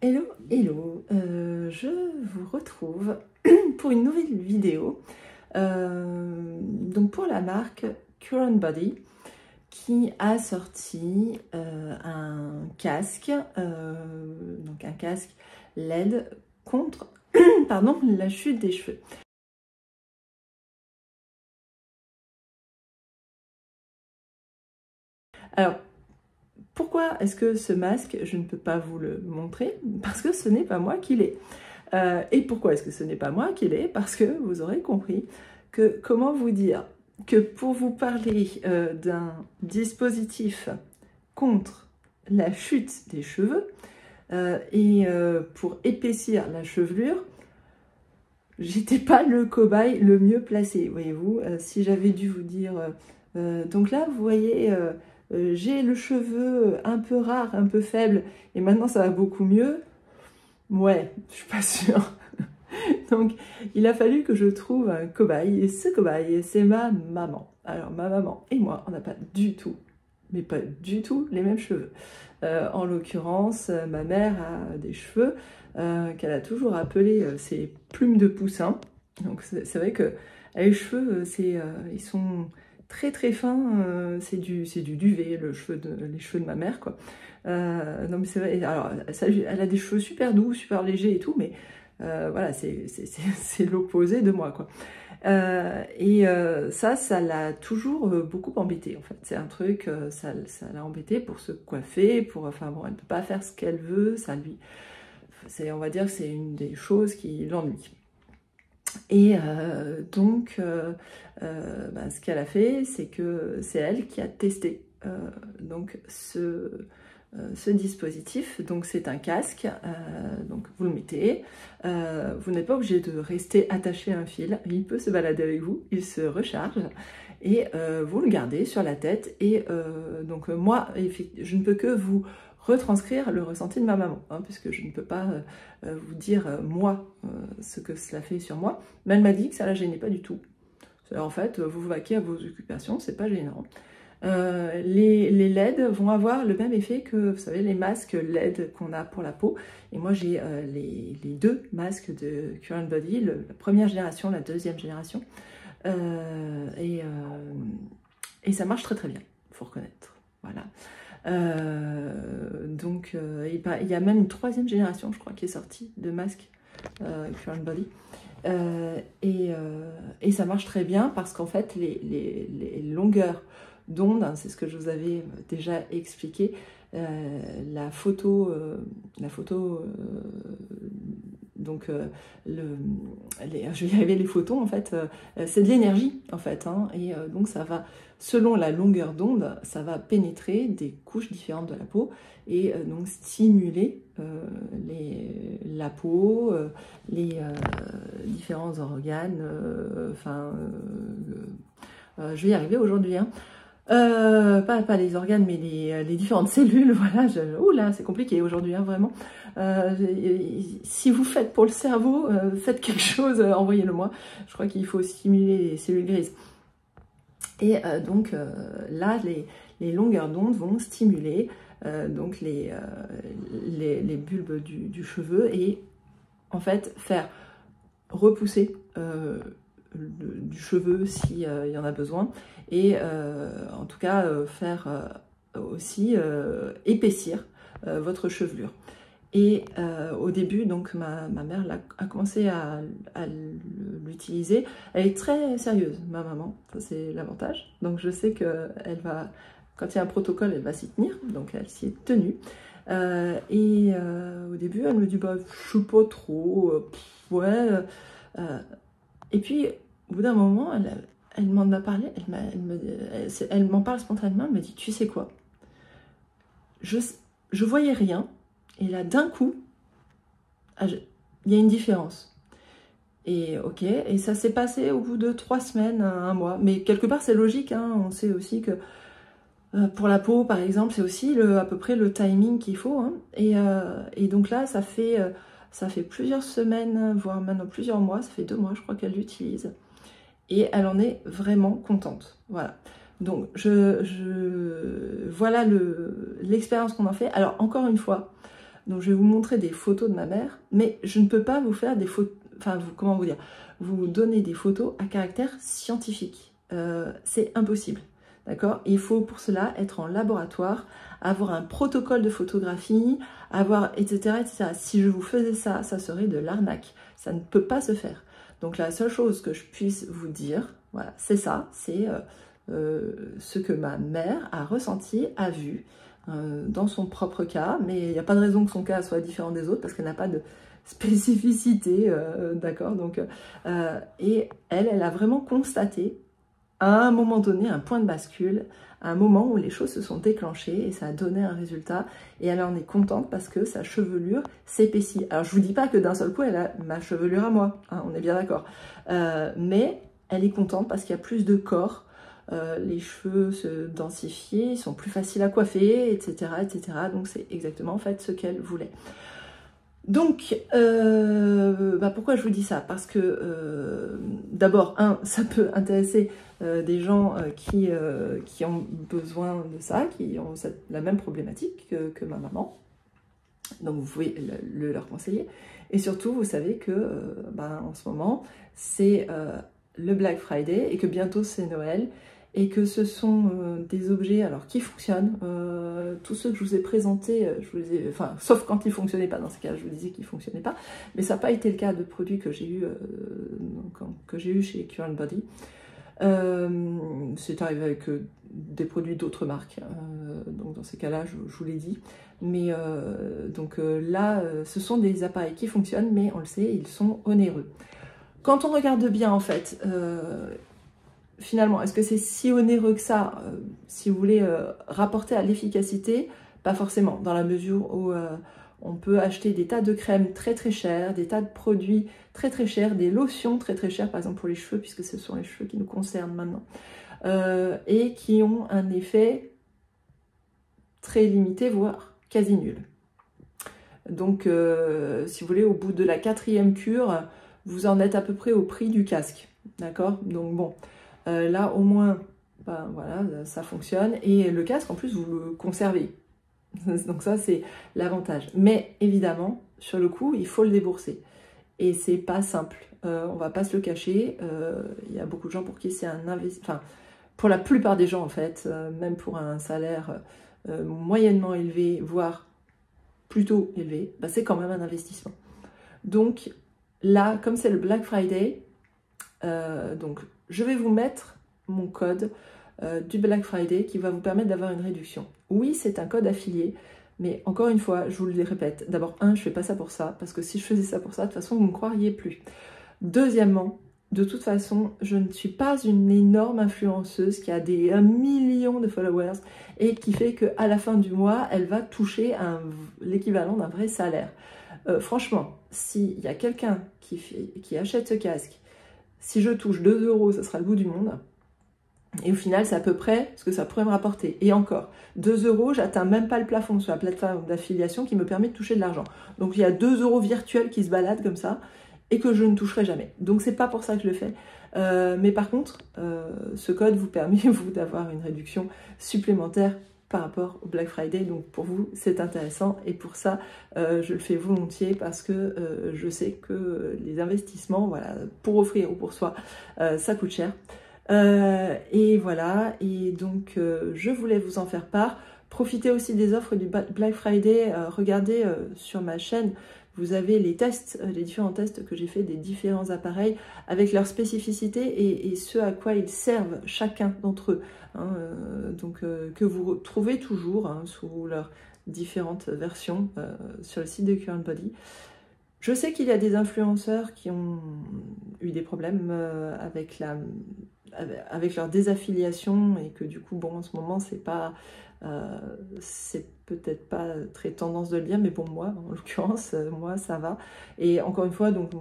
Hello, hello, je vous retrouve pour une nouvelle vidéo donc pour la marque Current Body qui a sorti un casque, donc un casque LED contre pardon, la chute des cheveux. Alors, pourquoi est-ce que ce masque, je ne peux pas vous le montrer? Parce que ce n'est pas moi qui l'ai. Et pourquoi est-ce que ce n'est pas moi qui l'ai? Parce que vous aurez compris que, comment vous dire, que pour vous parler d'un dispositif contre la chute des cheveux et pour épaissir la chevelure, j'étais pas le cobaye le mieux placé, voyez-vous. Si j'avais dû vous dire... donc là, vous voyez... j'ai le cheveu un peu rare, un peu faible, et maintenant ça va beaucoup mieux. Ouais, je suis pas sûre. Donc, il a fallu que je trouve un cobaye, et ce cobaye, c'est ma maman. Alors, ma maman et moi, on n'a pas du tout, mais pas du tout, les mêmes cheveux. En l'occurrence, ma mère a des cheveux qu'elle a toujours appelés ses plumes de poussin. Donc, c'est vrai que les cheveux, ils sont très très fins, c'est du duvet, les cheveux de ma mère, quoi. Non mais c'est vrai, alors elle a des cheveux super doux, super légers et tout, mais voilà, c'est l'opposé de moi, quoi. Ça l'a toujours beaucoup embêtée, en fait. C'est un truc, ça l'a embêtée pour se coiffer, enfin bon, elle ne peut pas faire ce qu'elle veut, on va dire que c'est une des choses qui l'ennuie. Et ce qu'elle a fait, c'est que c'est elle qui a testé donc ce dispositif. Donc c'est un casque, donc vous le mettez, vous n'êtes pas obligé de rester attaché à un fil, il peut se balader avec vous, il se recharge et vous le gardez sur la tête. Et donc moi, je ne peux que vous retranscrire le ressenti de ma maman, hein, puisque je ne peux pas vous dire moi ce que cela fait sur moi, mais elle m'a dit que ça la gênait pas du tout. En fait, vous vaquez à vos occupations, c'est pas gênant. Les LED vont avoir le même effet que, vous savez, les masques LED qu'on a pour la peau. Et moi, j'ai les deux masques de Current Body, la première génération, la deuxième génération. Et ça marche très très bien, il faut reconnaître. Voilà. Il y a même une troisième génération, je crois, qui est sortie de masques Current Body. Et ça marche très bien parce qu'en fait, les longueurs d'onde, hein, c'est ce que je vous avais déjà expliqué, la photo je vais y arriver, les photons, en fait, c'est de l'énergie, en fait, hein, et donc ça va, selon la longueur d'onde, ça va pénétrer des couches différentes de la peau et donc stimuler la peau, les différents organes, je vais y arriver aujourd'hui, hein. Pas les organes, mais les différentes cellules, voilà. Oula, c'est compliqué aujourd'hui, hein, vraiment. Si vous faites pour le cerveau, faites quelque chose, envoyez-le moi. Je crois qu'il faut stimuler les cellules grises. Et là, les longueurs d'onde vont stimuler donc les bulbes du cheveu et en fait faire repousser du cheveu s'il y en a besoin, et en tout cas faire aussi épaissir votre chevelure. Et au début, donc ma mère a commencé à l'utiliser. Elle est très sérieuse, ma maman, ça c'est l'avantage. Donc je sais qu'elle va, quand il y a un protocole, elle va s'y tenir, donc elle s'y est tenue. Au début, elle me dit, bah, je sais pas trop, ouais. Et puis, au bout d'un moment, elle m'en a parlé, elle m'en parle spontanément, elle me dit, tu sais quoi, je voyais rien, et là, d'un coup, il y a une différence. Et ok, et ça s'est passé au bout de 3 semaines, 1 mois, mais quelque part, c'est logique, hein, on sait aussi que pour la peau, par exemple, c'est aussi à peu près le timing qu'il faut, hein, et donc là, ça fait plusieurs semaines, voire maintenant plusieurs mois, ça fait 2 mois, je crois qu'elle l'utilise. Et elle en est vraiment contente. Voilà. Donc, voilà l'expérience qu'on en fait. Alors, encore une fois, Donc je vais vous montrer des photos de ma mère, mais je ne peux pas vous faire des photos, enfin comment vous dire, vous donner des photos à caractère scientifique. C'est impossible, d'accord? Il faut pour cela être en laboratoire, avoir un protocole de photographie, avoir etc., etc. Si je vous faisais ça, ça serait de l'arnaque. Ça ne peut pas se faire. Donc la seule chose que je puisse vous dire, voilà, c'est ça, c'est ce que ma mère a ressenti, a vu, dans son propre cas, mais il n'y a pas de raison que son cas soit différent des autres parce qu'elle n'a pas de spécificité, d'accord, donc et elle a vraiment constaté à un moment donné un point de bascule, à un moment où les choses se sont déclenchées et ça a donné un résultat et elle en est contente parce que sa chevelure s'épaissit. Alors je vous dis pas que d'un seul coup elle a ma chevelure à moi, hein, on est bien d'accord, mais elle est contente parce qu'il y a plus de corps. Les cheveux se densifient, ils sont plus faciles à coiffer, etc., etc. Donc c'est exactement en fait ce qu'elle voulait. Donc, pourquoi je vous dis ça? Parce que d'abord, ça peut intéresser des gens qui ont besoin de ça, qui ont la même problématique que ma maman. Donc vous pouvez leur conseiller. Et surtout, vous savez que en ce moment, c'est le Black Friday et que bientôt c'est Noël. Et que ce sont des objets alors qui fonctionnent. Tous ceux que je vous ai présentés, sauf quand ils ne fonctionnaient pas, dans ce cas je vous disais qu'ils ne fonctionnaient pas, mais ça n'a pas été le cas de produits que j'ai eu chez Current Body. C'est arrivé avec des produits d'autres marques, donc dans ces cas-là je vous l'ai dit. Mais là, ce sont des appareils qui fonctionnent, mais on le sait, ils sont onéreux. Quand on regarde bien en fait, finalement, est-ce que c'est si onéreux que ça, si vous voulez rapporter à l'efficacité? Pas forcément, dans la mesure où on peut acheter des tas de crèmes très très chères, des tas de produits très très chers, des lotions très très chères, par exemple pour les cheveux, puisque ce sont les cheveux qui nous concernent maintenant, et qui ont un effet très limité, voire quasi nul. Donc, si vous voulez, au bout de la 4e cure, vous en êtes à peu près au prix du casque, d'accord? Donc bon... là, au moins, voilà, ça fonctionne. Et le casque, en plus, vous le conservez. Donc ça, c'est l'avantage. Mais évidemment, sur le coup, il faut le débourser. Et c'est pas simple. On va pas se le cacher. Il y a beaucoup de gens pour qui c'est un investissement. Enfin, pour la plupart des gens, en fait, même pour un salaire moyennement élevé, voire plutôt élevé, c'est quand même un investissement. Donc là, comme c'est le Black Friday, donc je vais vous mettre mon code du Black Friday qui va vous permettre d'avoir une réduction. Oui, c'est un code affilié, mais encore une fois, je vous le répète, d'abord, je ne fais pas ça pour ça, parce que si je faisais ça pour ça, de toute façon, vous ne me croiriez plus. Deuxièmement, de toute façon, je ne suis pas une énorme influenceuse qui a des 1 million de followers et qui fait qu'à la fin du mois, elle va toucher l'équivalent d'un vrai salaire. Franchement, s'il y a quelqu'un qui achète ce casque, si je touche 2 €, ça sera le bout du monde. Et au final, c'est à peu près ce que ça pourrait me rapporter. Et encore, 2 €, j'atteins même pas le plafond sur la plateforme d'affiliation qui me permet de toucher de l'argent. Donc il y a 2 € virtuels qui se baladent comme ça et que je ne toucherai jamais. Donc c'est pas pour ça que je le fais. Mais par contre, ce code vous permet vous d'avoir une réduction supplémentaire par rapport au Black Friday. Donc pour vous, c'est intéressant. Et pour ça, je le fais volontiers parce que je sais que les investissements, voilà, pour offrir ou pour soi, ça coûte cher. Et voilà, et donc je voulais vous en faire part. Profitez aussi des offres du Black Friday. Regardez sur ma chaîne, vous avez les tests, les différents tests que j'ai fait des différents appareils avec leurs spécificités et ce à quoi ils servent chacun d'entre eux. Hein, donc que vous trouvez toujours sous leurs différentes versions sur le site de Current Body. Je sais qu'il y a des influenceurs qui ont eu des problèmes avec leur désaffiliation et que du coup, bon, en ce moment, c'est peut-être pas très tendance de le dire, mais bon, moi, en l'occurrence, moi, ça va. Et encore une fois, donc,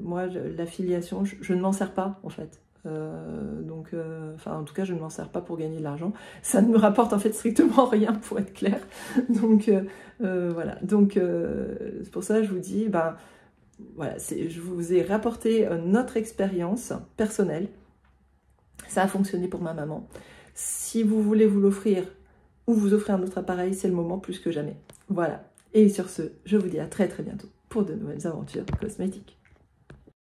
moi, l'affiliation, je ne m'en sers pas, en fait. En tout cas, je ne m'en sers pas pour gagner de l'argent. Ça ne me rapporte en fait strictement rien, pour être clair. Donc, voilà. Donc, c'est pour ça que je vous dis, voilà, je vous ai rapporté notre expérience personnelle. Ça a fonctionné pour ma maman. Si vous voulez vous l'offrir ou vous offrir un autre appareil, c'est le moment plus que jamais. Voilà. Et sur ce, je vous dis à très bientôt pour de nouvelles aventures cosmétiques.